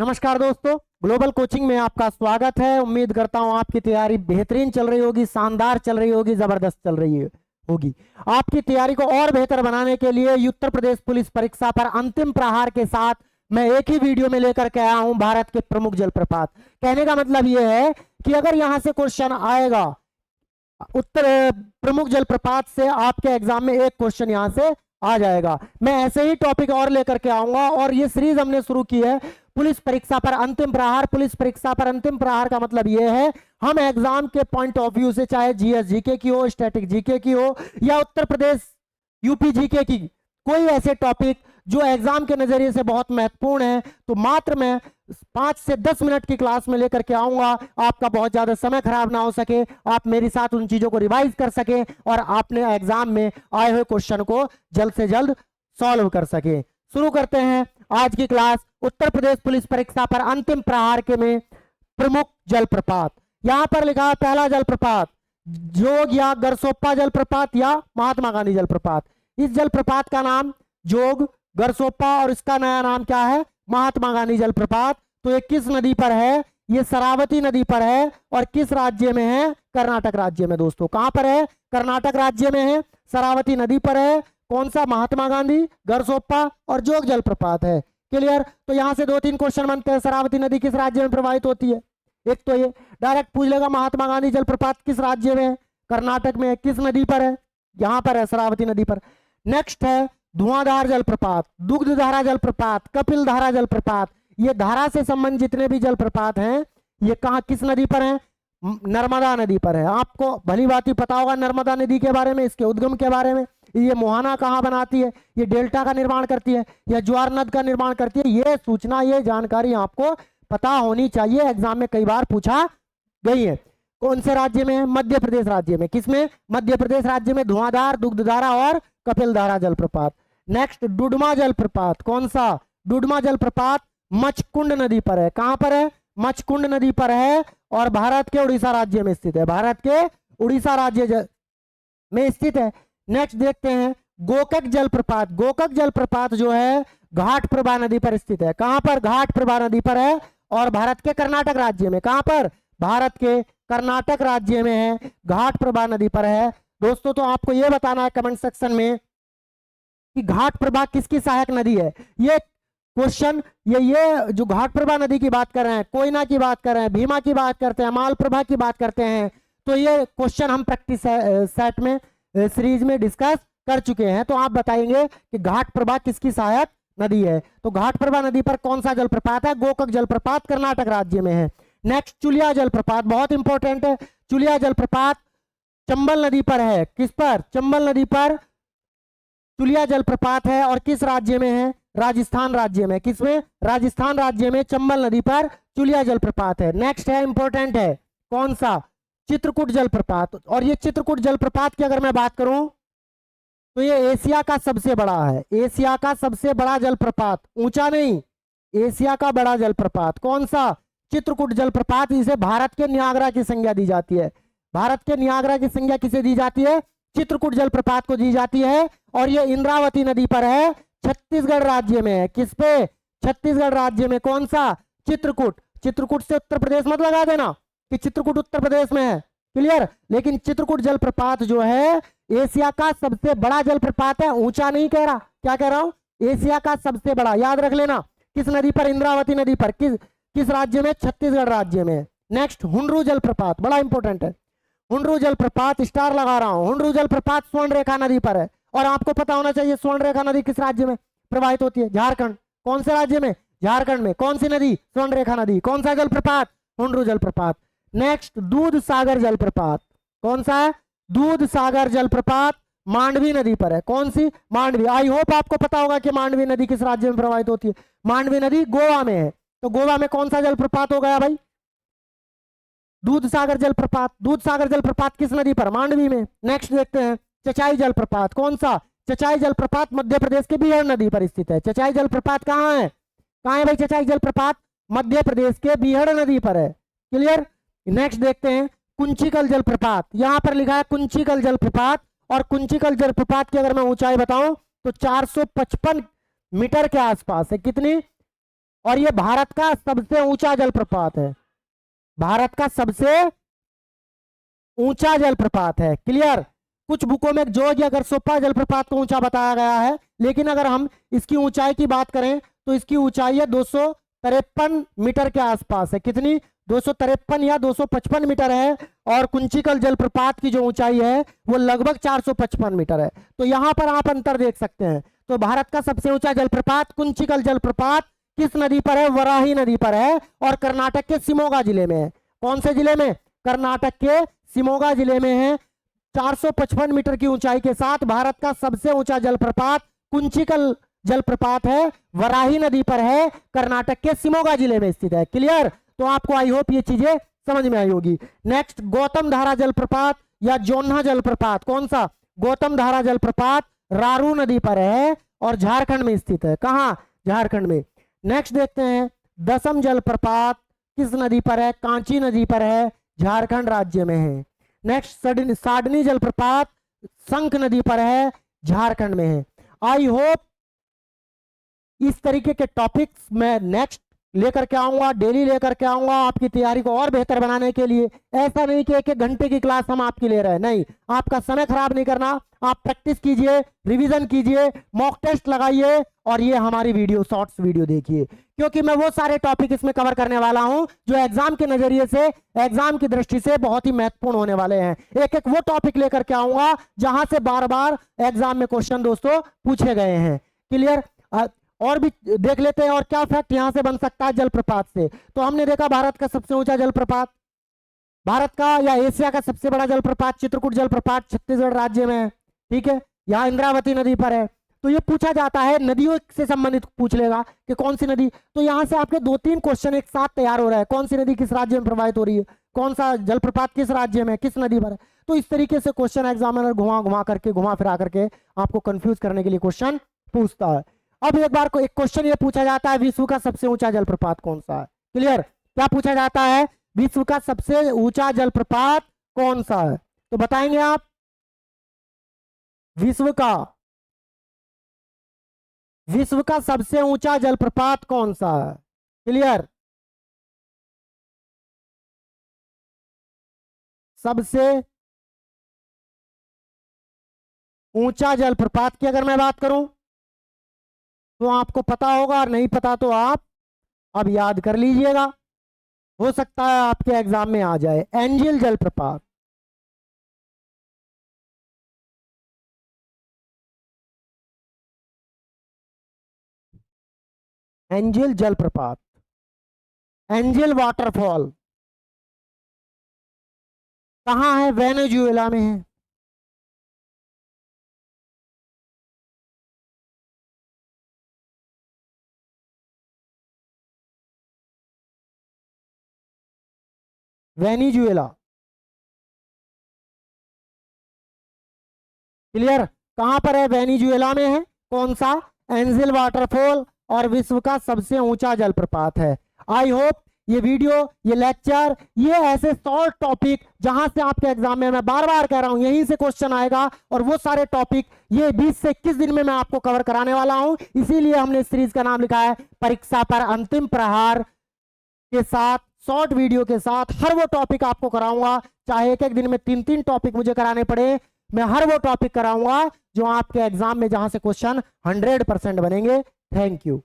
नमस्कार दोस्तों, global coaching में आपका स्वागत है। उम्मीद करता हूं आपकी तैयारी बेहतरीन चल रही होगी, शानदार चल रही होगी, जबरदस्त चल रही होगी। आपकी तैयारी को और बेहतर बनाने के लिए उत्तर प्रदेश पुलिस परीक्षा पर अंतिम प्रहार के साथ मैं एक ही वीडियो में लेकर के आया हूं भारत के प्रमुख जलप्रपात। कहने का मतलब यह है कि अगर यहां से क्वेश्चन आएगा उत्तर प्रमुख जलप्रपात से, आपके एग्जाम में एक क्वेश्चन यहां से आ जाएगा। मैं ऐसे ही टॉपिक और लेकर के आऊंगा और ये सीरीज हमने शुरू की है पुलिस परीक्षा पर अंतिम प्रहार। पुलिस परीक्षा पर अंतिम प्रहार का मतलब यह है हम एग्जाम के पॉइंट ऑफ व्यू से, चाहे जीएस जीके की हो, स्टैटिक जीके की हो, या उत्तर प्रदेश यूपी जीके की, कोई ऐसे टॉपिक जो एग्जाम के नजरिए से बहुत महत्वपूर्ण है, तो मात्र मैं 5 से 10 मिनट की क्लास में लेकर के आऊंगा। आपका बहुत ज्यादा समय खराब ना हो सके, आप मेरे साथ उन चीजों को रिवाइज कर सके और आपने एग्जाम में आए हुए क्वेश्चन को जल्द से जल्द सॉल्व कर सके। शुरू करते हैं आज की क्लास। उत्तर प्रदेश पुलिस परीक्षा पर अंतिम प्रहार के में प्रमुख जलप्रपात। यहां पर लिखा है पहला जलप्रपात जोग या गरसोप्पा जलप्रपात या महात्मा गांधी जलप्रपात। इस जलप्रपात का नाम जोग, गरसोप्पा और इसका नया नाम क्या है, महात्मा गांधी जलप्रपात। तो ये किस नदी पर है, ये शरावती नदी पर है और किस राज्य में है, कर्नाटक राज्य में। दोस्तों कहां पर है, कर्नाटक राज्य में है, शरावती नदी पर है। कौन सा, महात्मा गांधी, गरसोप्पा और जोग जलप्रपात है। क्लियर। तो यहां से 2-3 क्वेश्चन बनते हैं। शरावती नदी किस राज्य में प्रवाहित होती है, एक तो ये डायरेक्ट पूछ लेगा। महात्मा गांधी जलप्रपात किस राज्य में है, कर्नाटक में है। किस नदी पर है, यहां पर है, शरावती नदी पर। नेक्स्ट है धुआंधार जलप्रपात, दुग्धधारा जलप्रपात, कपिल धारा जलप्रपात। ये धारा से संबंधित जितने भी जलप्रपात हैं ये कहां, किस नदी पर है, नर्मदा नदी पर है। आपको भली बात ही पता होगा नर्मदा नदी के बारे में, इसके उद्गम के बारे में। ये मोहाना कहां बनाती है, ये डेल्टा का निर्माण करती है, या ज्वार नद का निर्माण करती है। ये सूचना, ये जानकारी आपको पता होनी चाहिए, एग्जाम में कई बार पूछा गई है। कौन से राज्य में है, मध्य प्रदेश राज्य में। किसमें, मध्य प्रदेश राज्य में धुआंधार, दुग्धधारा और कपिल धारा जलप्रपात। नेक्स्ट डुडमा जलप्रपात। कौन सा, डुडमा जलप्रपात मचकुंड नदी पर है। कहां पर है, मचकुंड नदी पर है और भारत के उड़ीसा राज्य में स्थित है, भारत के उड़ीसा राज्य में स्थित है। नेक्स्ट देखते हैं गोकक जलप्रपात। गोकक जलप्रपात जो है घाट प्रभा नदी पर स्थित है। कहां पर, घाट प्रभा नदी पर है और भारत के कर्नाटक राज्य में। कहां पर, भारत के कर्नाटक राज्य में है, घाट प्रभा नदी पर है। दोस्तों तो आपको यह बताना है कमेंट सेक्शन में कि घाट प्रभा किसकी सहायक नदी है। ये क्वेश्चन, ये जो घाट प्रभा नदी की बात कर रहे हैं, कोयना की बात कर रहे हैं, भीमा की बात करते हैं, मालप्रभा की बात करते हैं, तो ये क्वेश्चन हम प्रैक्टिस सेट में, सीरीज में डिस्कस कर चुके हैं। तो आप बताएंगे कि घाट प्रभा किसकी सहायक नदी है। तो घाट प्रभा नदी पर कौन सा जलप्रपात है, गोकक जलप्रपात, कर्नाटक राज्य में है। नेक्स्ट चुलिया जलप्रपात, बहुत इंपॉर्टेंट है। चुलिया जलप्रपात चंबल नदी पर है। किस पर, चंबल नदी पर चुलिया जलप्रपात है और किस राज्य में है, राजस्थान राज्य में। किसमें, राजस्थान राज्य में चंबल नदी पर चुलिया जलप्रपात है। नेक्स्ट है, इंपॉर्टेंट है, कौन सा, चित्रकूट जलप्रपात। और ये चित्रकूट जलप्रपात की अगर मैं बात करूं तो ये एशिया का सबसे बड़ा है, एशिया का सबसे बड़ा जलप्रपात, ऊंचा नहीं, एशिया का बड़ा जलप्रपात। कौन सा, चित्रकूट जलप्रपात। इसे भारत के नियाग्रा की संज्ञा दी जाती है। भारत के नियाग्रा की संज्ञा किसे दी जाती है, चित्रकूट जलप्रपात को दी जाती है। और ये इंद्रावती नदी पर है, छत्तीसगढ़ राज्य में है। किस पे, छत्तीसगढ़ राज्य में। कौन सा, चित्रकूट। चित्रकूट से उत्तर प्रदेश मत लगा देना कि चित्रकूट उत्तर प्रदेश में है, क्लियर। लेकिन चित्रकूट जलप्रपात जो है एशिया का सबसे बड़ा जलप्रपात है, ऊंचा नहीं कह रहा, क्या कह रहा हूं, एशिया का सबसे बड़ा। याद रख लेना, किस नदी पर, इंद्रावती नदी पर। किस राज्य में, छत्तीसगढ़ राज्य में। नेक्स्ट हुंडरू जलप्रपात, बड़ा इंपॉर्टेंट है। हुंडरू जलप्रपात, स्टार लगा रहा हूं। हुंडरू जलप्रपात स्वर्ण रेखा नदी पर है और आपको पता होना चाहिए स्वर्ण रेखा नदी किस राज्य में प्रवाहित होती है, झारखंड। कौन से राज्य में, झारखंड में। कौन सी नदी, स्वर्ण रेखा नदी। कौन सा जलप्रपात, हुंडरू जलप्रपात। नेक्स्ट दूध सागर जलप्रपात। कौन सा है, दूध सागर जलप्रपात मांडवी नदी पर है। कौन सी, मांडवी। आई होप आपको पता होगा कि मांडवी नदी किस राज्य में प्रवाहित होती है, मांडवी नदी गोवा में है। तो गोवा में कौन सा जलप्रपात हो गया भाई, दूध सागर जलप्रपात। दूध सागर जलप्रपात किस नदी पर, मांडवी में। नेक्स्ट देखते हैं चचाई जलप्रपात। कौन सा, चचाई जलप्रपात मध्य प्रदेश के बीहड़ नदी पर स्थित है। चचाई जलप्रपात कहाँ है, कहाँ है भाई चचाई जलप्रपात, मध्य प्रदेश के बीहड़ नदी पर है, क्लियर। नेक्स्ट देखते हैं कुंचिकल जलप्रपात। यहां पर लिखा है कुंचिकल जलप्रपात और कुंचिकल जलप्रपात की अगर मैं ऊंचाई बताऊं तो 455 मीटर के आसपास है। कितनी, और ये भारत का सबसे ऊंचा जलप्रपात है, भारत का सबसे ऊंचा जलप्रपात है। क्लियर। कुछ बुकों में जोग या गरसोप्पा जलप्रपात को ऊंचा बताया गया है, लेकिन अगर हम इसकी ऊंचाई की बात करें तो इसकी ऊंचाई है 253 मीटर के आसपास है। कितनी? 253 या 255 मीटर है। और कुंचिकल जलप्रपात की जो ऊंचाई है वो लगभग 455 मीटर है। तो यहां पर आप अंतर देख सकते हैं। तो भारत का सबसे ऊंचा जलप्रपात कुंचिकल जलप्रपात किस नदी पर है? वराही नदी पर है, और कर्नाटक के शिमोगा जिले में है। कौन से जिले में? कर्नाटक के शिमोगा जिले में है। 455 मीटर की ऊंचाई के साथ भारत का सबसे ऊंचा जलप्रपात कुंचिकल जलप्रपात है, वराही नदी पर है, कर्नाटक के शिमोगा जिले में स्थित है। क्लियर। तो आपको आई होप ये चीजें समझ में आई होगी। नेक्स्ट, गौतम धारा जलप्रपात या जोन्हा जलप्रपात। कौन सा? गौतम धारा जलप्रपात रारू नदी पर है और झारखंड में स्थित है। कहां? झारखंड में। नेक्स्ट देखते हैं, दसम जलप्रपात किस नदी पर है? कांची नदी पर है, झारखंड राज्य में है। नेक्स्ट, साडनी जलप्रपात शंख नदी पर है, झारखंड में है। आई होप इस तरीके के टॉपिक्स मैं नेक्स्ट लेकर के आऊंगा, डेली लेकर के आऊंगा आपकी तैयारी को और बेहतर बनाने के लिए। ऐसा नहीं कि 1-1 घंटे की क्लास हम आपकी ले रहे हैं, नहीं। आपका समय खराब नहीं करना, आप प्रैक्टिस कीजिए, रिवीजन कीजिए, मॉक टेस्ट लगाइए, और ये हमारी वीडियो शॉर्ट्स वीडियो देखिए, क्योंकि मैं वो सारे टॉपिक इसमें कवर करने वाला हूं जो एग्जाम के नजरिए से, एग्जाम की दृष्टि से बहुत ही महत्वपूर्ण होने वाले हैं। एक वो टॉपिक लेकर के आऊंगा जहां से बार बार एग्जाम में क्वेश्चन दोस्तों पूछे गए हैं। क्लियर। और भी देख लेते हैं और क्या फैक्ट यहां से बन सकता है जलप्रपात से। तो हमने देखा भारत का सबसे ऊंचा जलप्रपात, भारत का या एशिया का सबसे बड़ा जलप्रपात चित्रकूट जलप्रपात छत्तीसगढ़ राज्य में है। ठीक है, यहाँ इंद्रावती नदी पर है। तो ये पूछा जाता है, नदियों से संबंधित पूछ लेगा कि कौन सी नदी। तो यहां से आपके 2-3 क्वेश्चन एक साथ तैयार हो रहा है। कौन सी नदी किस राज्य में प्रवाहित हो रही है, कौन सा जलप्रपात किस राज्य में, किस नदी पर है। तो इस तरीके से क्वेश्चन एग्जामिनर घुमा फिरा करके आपको कंफ्यूज करने के लिए क्वेश्चन पूछता है। अब एक बार को एक क्वेश्चन ये पूछा जाता है, विश्व का सबसे ऊंचा जलप्रपात कौन सा है। क्लियर। क्या पूछा जाता है? विश्व का सबसे ऊंचा जलप्रपात कौन सा है। तो बताएंगे आप, विश्व का सबसे ऊंचा जलप्रपात कौन सा है। क्लियर। सबसे ऊंचा जलप्रपात की अगर मैं बात करूं तो आपको पता होगा, और नहीं पता तो आप अब याद कर लीजिएगा, हो सकता है आपके एग्जाम में आ जाए। एंजिल जलप्रपात। एंजिल जलप्रपात, एंजिल वाटरफॉल कहां है? वेनेजुएला में है। वेनेजुएला। क्लियर। कहां पर है? वेनेजुएला में है। कौन सा? एंजिल वाटरफॉल, और विश्व का सबसे ऊंचा जलप्रपात है। आई होप ये वीडियो, ये लेक्चर, ये ऐसे शॉर्ट टॉपिक जहां से आपके एग्जाम में, मैं बार बार कह रहा हूं, यहीं से क्वेश्चन आएगा, और वो सारे टॉपिक ये 20 से 21 दिन में मैं आपको कवर कराने वाला हूं। इसीलिए हमने इस सीरीज का नाम लिखा है परीक्षा पर अंतिम प्रहार के साथ, शॉर्ट वीडियो के साथ हर वो टॉपिक आपको कराऊंगा। चाहे एक दिन में 3-3 टॉपिक मुझे कराने पड़े, मैं हर वो टॉपिक कराऊंगा जो आपके एग्जाम में, जहां से क्वेश्चन 100% बनेंगे। Thank you.